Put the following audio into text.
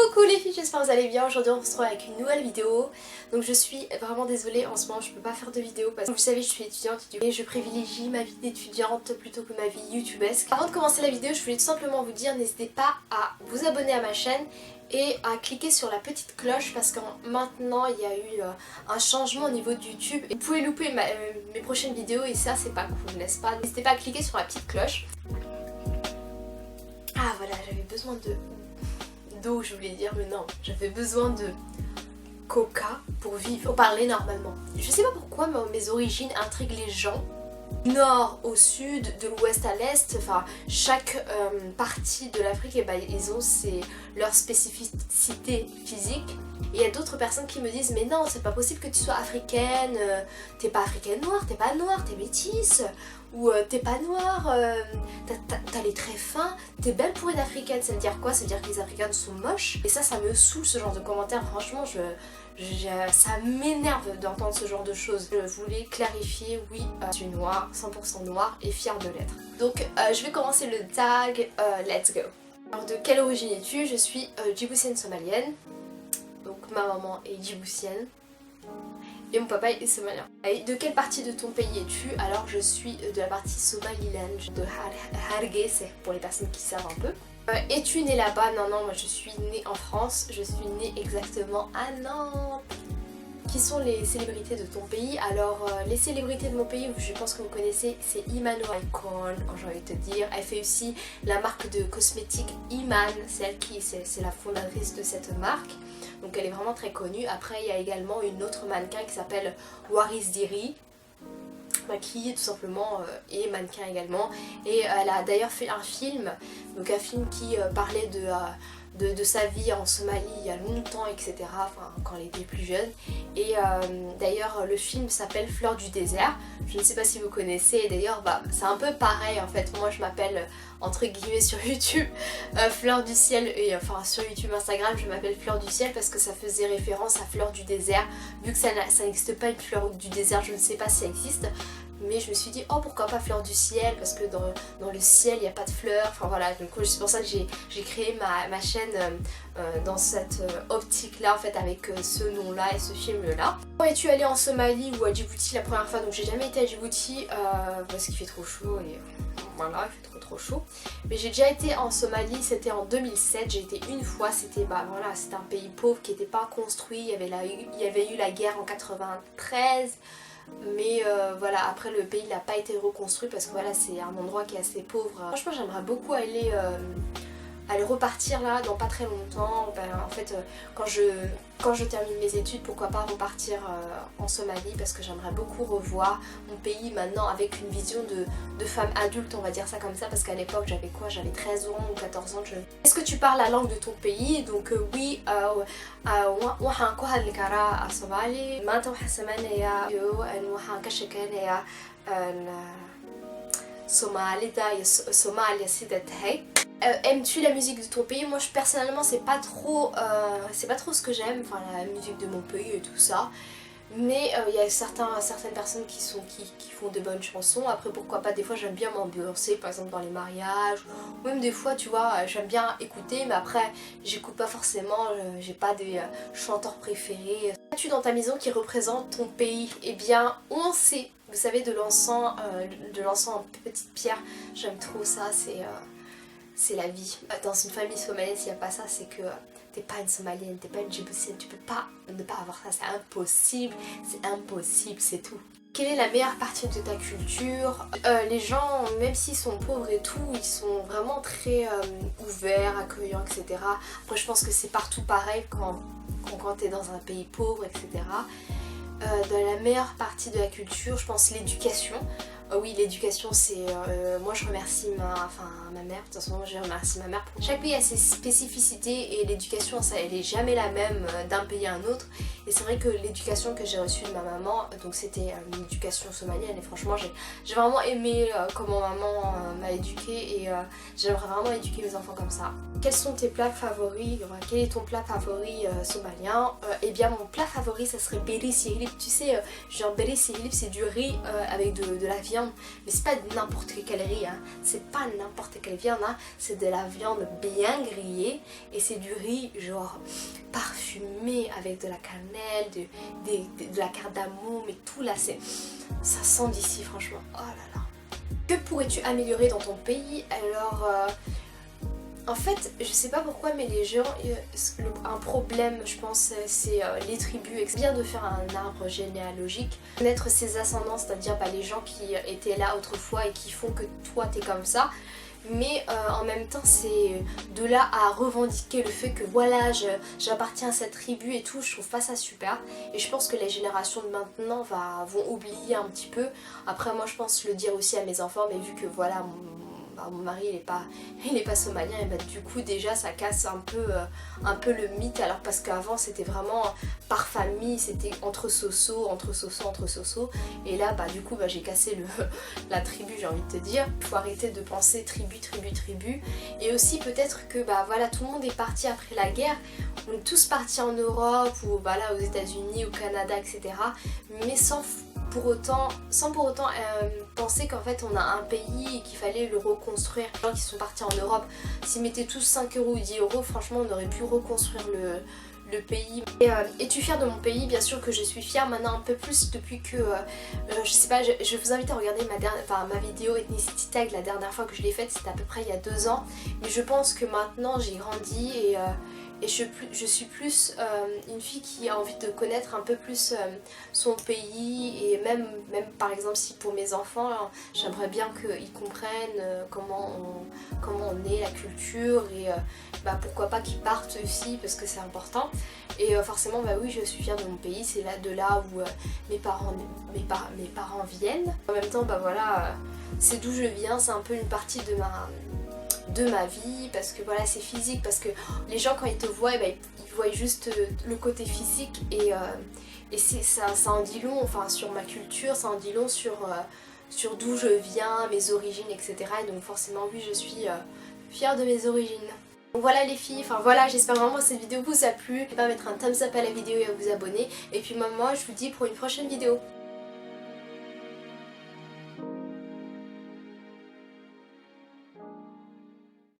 Coucou les filles, j'espère que vous allez bien. Aujourd'hui on se retrouve avec une nouvelle vidéo. Donc je suis vraiment désolée, en ce moment je peux pas faire de vidéo parce que vous savez je suis étudiante et je privilégie ma vie d'étudiante plutôt que ma vie youtubesque. Avant de commencer la vidéo, je voulais tout simplement vous dire, n'hésitez pas à vous abonner à ma chaîne et à cliquer sur la petite cloche parce que maintenant il y a eu un changement au niveau de YouTube et vous pouvez louper mes prochaines vidéos et ça c'est pas cool, n'est-ce pas? N'hésitez pas à cliquer sur la petite cloche. Ah voilà, j'avais besoin d'eau, je voulais dire, mais non, j'avais besoin de coca pour vivre, pour parler normalement. Je sais pas pourquoi mais mes origines intriguent les gens. Du nord au sud, de l'ouest à l'est, enfin chaque partie de l'Afrique, eh ben, ils ont leur spécificité physique. Et il y a d'autres personnes qui me disent mais non c'est pas possible que tu sois africaine, t'es pas africaine noire, t'es pas noire, t'es métisse, ou t'es pas noire, t'as les traits fins, t'es belle pour une africaine. Ça veut dire quoi? Ça veut dire que les africaines sont moches. Et ça me saoule ce genre de commentaires, franchement ça m'énerve d'entendre ce genre de choses. Je voulais clarifier, oui, je suis noire, 100% noire et fière de l'être. Donc je vais commencer le tag, let's go. Alors de quelle origine es-tu? Je suis djiboutienne somalienne. Donc ma maman est djiboutienne et mon papa est somalien. Et de quelle partie de ton pays es-tu? Alors je suis de la partie Somaliland, de Hargeisa pour les personnes qui savent un peu. Es-tu née là-bas? Non, moi je suis née en France, je suis née exactement à Nantes. Qui sont les célébrités de ton pays? Alors les célébrités de mon pays, je pense que vous connaissez, c'est Iman Icon, j'ai envie de te dire. Elle fait aussi la marque de cosmétiques Iman, c'est la fondatrice de cette marque. Donc elle est vraiment très connue. Après il y a également une autre mannequin qui s'appelle Waris Diri, qui tout simplement est mannequin également. Et elle a d'ailleurs fait un film, donc un film qui parlait de sa vie en Somalie il y a longtemps, etc. Enfin, quand elle était plus jeune. Et d'ailleurs le film s'appelle Fleur du désert. Je ne sais pas si vous connaissez. Et d'ailleurs c'est un peu pareil en fait. Moi je m'appelle entre guillemets sur YouTube Fleur du ciel. Et enfin sur YouTube, Instagram, je m'appelle Fleur du ciel parce que ça faisait référence à Fleur du désert. Vu que ça n'existe pas une fleur du désert, je ne sais pas si ça existe. Mais je me suis dit oh pourquoi pas Fleur du ciel, parce que dans le ciel il n'y a pas de fleurs, enfin voilà, donc c'est pour ça que j'ai créé ma chaîne dans cette optique là en fait, avec ce nom là et ce film là. Quand es-tu allée en Somalie ou à Djibouti la première fois? Donc j'ai jamais été à Djibouti parce qu'il fait trop chaud et voilà, il fait trop chaud. Mais j'ai déjà été en Somalie, c'était en 2007, j'ai été une fois, c'était voilà, c'était un pays pauvre qui n'était pas construit, il y avait eu la guerre en 93. Mais voilà, après le pays n'a pas été reconstruit parce que voilà, c'est un endroit qui est assez pauvre. Franchement j'aimerais beaucoup aller repartir là dans pas très longtemps. En fait quand je termine mes études, pourquoi pas repartir en Somalie, parce que j'aimerais beaucoup revoir mon pays maintenant avec une vision de femme adulte, on va dire ça comme ça, parce qu'à l'époque j'avais quoi? J'avais 13 ans ou 14 ans. Est-ce que tu parles la langue de ton pays? Donc oui, waxaan ku hadli karaa Somali. Maanta waxaan samaynayaa waxaan ka shaqeynayaa Somalida iyo Somalia sida tahay. Aimes-tu la musique de ton pays? Moi personnellement c'est pas trop ce que j'aime, enfin la musique de mon pays et tout ça. Mais il y a certaines personnes qui font de bonnes chansons. Après pourquoi pas, des fois j'aime bien m'ambiancer, par exemple dans les mariages. Ou même des fois tu vois, j'aime bien écouter, mais après j'écoute pas forcément, j'ai pas des chanteurs préférés. Qu'as-tu dans ta maison qui représente ton pays? Eh bien on sait, vous savez, de l'encens en petite pierre. J'aime trop ça, c'est la vie. Dans une famille somalienne, s'il n'y a pas ça, c'est que t'es pas une somalienne, t'es pas une djiboutienne, tu peux pas ne pas avoir ça, c'est impossible, c'est tout. Quelle est la meilleure partie de ta culture? Les gens, même s'ils sont pauvres et tout, ils sont vraiment très ouverts, accueillants, etc. Après je pense que c'est partout pareil quand t'es dans un pays pauvre, etc. Dans la meilleure partie de la culture, je pense l'éducation. Oui, l'éducation, c'est... moi je remercie ma mère, de toute façon je remercie ma mère. Chaque pays a ses spécificités et l'éducation, elle est jamais la même d'un pays à un autre. Et c'est vrai que l'éducation que j'ai reçue de ma maman, donc c'était une éducation somalienne, et franchement j'ai vraiment aimé comment maman m'a éduquée, et j'aimerais vraiment éduquer mes enfants comme ça. quels sont tes plats favoris, quel est ton plat favori somalien? Eh bien mon plat favori ça serait beri sirilip. Tu sais, genre beri sirilip c'est du riz avec de la viande, mais c'est pas n'importe quel riz, hein. C'est pas n'importe quelle viande, hein. C'est de la viande bien grillée et c'est du riz genre parfumé avec de la cannelle, de la cardamome et tout là, ça sent d'ici franchement, oh là là. Que pourrais-tu améliorer dans ton pays? Alors, en fait, je sais pas pourquoi, mais les gens, un problème, je pense, c'est les tribus. C'est bien de faire un arbre généalogique, connaître ses ascendants, c'est-à-dire les gens qui étaient là autrefois et qui font que toi t'es comme ça. Mais en même temps, c'est de là à revendiquer le fait que voilà, j'appartiens à cette tribu et tout, je trouve pas ça super. Et je pense que les générations de maintenant vont oublier un petit peu. Après, moi, je pense le dire aussi à mes enfants, mais vu que voilà, mon mari il est pas somalien, et bah du coup déjà ça casse un peu le mythe, alors parce qu'avant c'était vraiment par famille, c'était entre soso, et là bah du coup bah, j'ai cassé la tribu, j'ai envie de te dire. Il faut arrêter de penser tribu, et aussi peut-être que bah voilà, tout le monde est parti après la guerre, on est tous partis en Europe ou bah là aux États-Unis, au Canada, etc. mais sans pour autant penser qu'en fait on a un pays et qu'il fallait le reconstruire. Les gens qui sont partis en Europe, s'ils mettaient tous 5 € ou 10 €, franchement on aurait pu reconstruire le pays. Et es-tu fière de mon pays? Bien sûr que je suis fière maintenant, un peu plus depuis que je sais pas, je vous invite à regarder ma vidéo Ethnicity Tag, la dernière fois que je l'ai faite, c'était à peu près il y a 2 ans, mais je pense que maintenant j'ai grandi et je suis plus une fille qui a envie de connaître un peu plus son pays, et même par exemple si pour mes enfants, j'aimerais bien qu'ils comprennent comment on est, la culture, et bah, pourquoi pas qu'ils partent aussi parce que c'est important. Et forcément bah oui, je suis fière de mon pays, c'est de là où mes parents viennent. En même temps bah voilà, c'est d'où je viens, c'est un peu une partie de ma vie, parce que voilà, c'est physique, parce que les gens quand ils te voient, ils voient juste le côté physique, et ça en dit long, enfin sur ma culture, ça en dit long sur d'où je viens, mes origines, etc. Et donc forcément oui, je suis fière de mes origines. Donc voilà les filles, enfin voilà, j'espère vraiment que cette vidéo vous a plu. N'hésitez pas à mettre un thumbs up à la vidéo et à vous abonner, et puis moi je vous dis pour une prochaine vidéo.